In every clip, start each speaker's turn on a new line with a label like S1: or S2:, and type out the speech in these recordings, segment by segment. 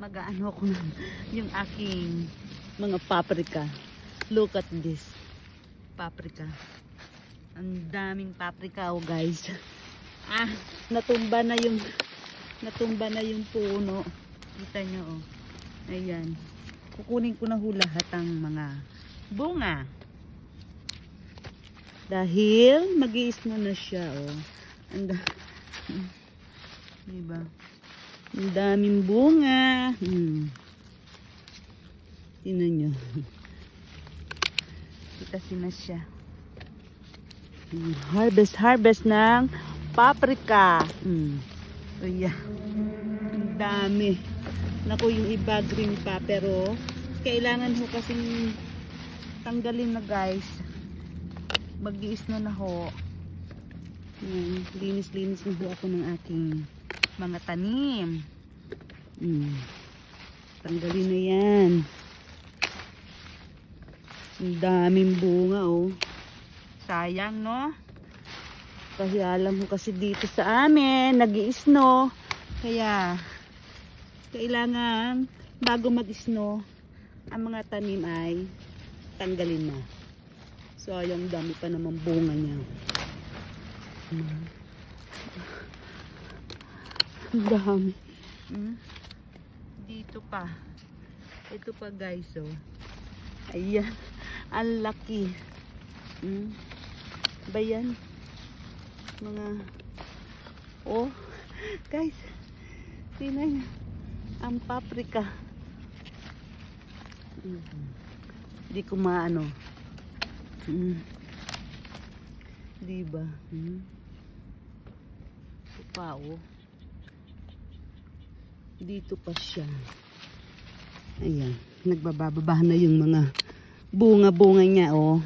S1: mag-aano ko yung aking mga paprika. Look at this. Paprika. Ang daming paprika, oh guys. Natumba na yung puno. Kita nyo, oh. Ayan. Kukunin ko na lahat ang mga bunga. Dahil mag-i-snow na siya, oh. Diba? Ang daming bunga. Tingnan nyo. Kita na siya. Harvest ng paprika. Oh yeah. Ang dami. Naku, yung iba green pa, pero kailangan ho kasing tanggalin na, guys. Mag-i-snow na ho. Linis-linis na ho ako ng aking mga tanim. Tanggalin na yan. Ang daming bunga, oh. Sayang, no? Kasi alam mo kasi dito sa amin, nag-i-snow. Kaya, kailangan, bago mag-snow, ang mga tanim ay tanggalin na. Sayang, dami pa naman bunga niya. Ang dami. Dito pa. Ito pa, guys, oh. Ayan. Ang laki. Ba yan? Mga, oh, guys, tingnan nyo ang paprika. Hindi ko maano. Diba? Ito pa, oh. Dito pa siya. Ayan, nagbababa na yung mga bunga-bunga niya, oh.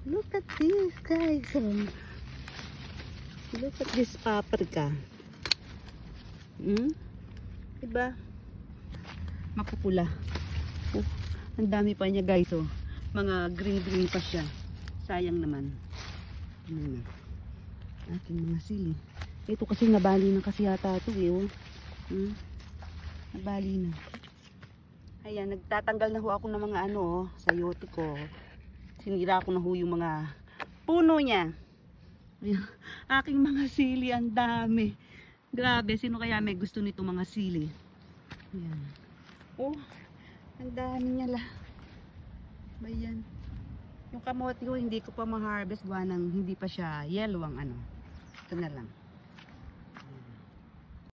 S1: Look at this, guys. Look at this paprika. Diba? Mapupula. Oh, ang dami pa niya, guys, oh. Mga green-green pa siya. Sayang naman. Aking mga sili. Ito kasi nabali na kasi yata ito, eh, oh. Nabali na. Ayan, nagtatanggal na ho ako ng mga ano, oh, sayote ko. Sinira ko na ho yung mga puno niya. Ayan, aking mga sili, ang dami. Grabe, sino kaya may gusto nito mga sili? Ayan. Oh, ang dami niya la. Ayan. Yung kamote ko, hindi ko pa ma-harvest. Buwan ng hindi pa siya yellow ang ano. Ito na lang.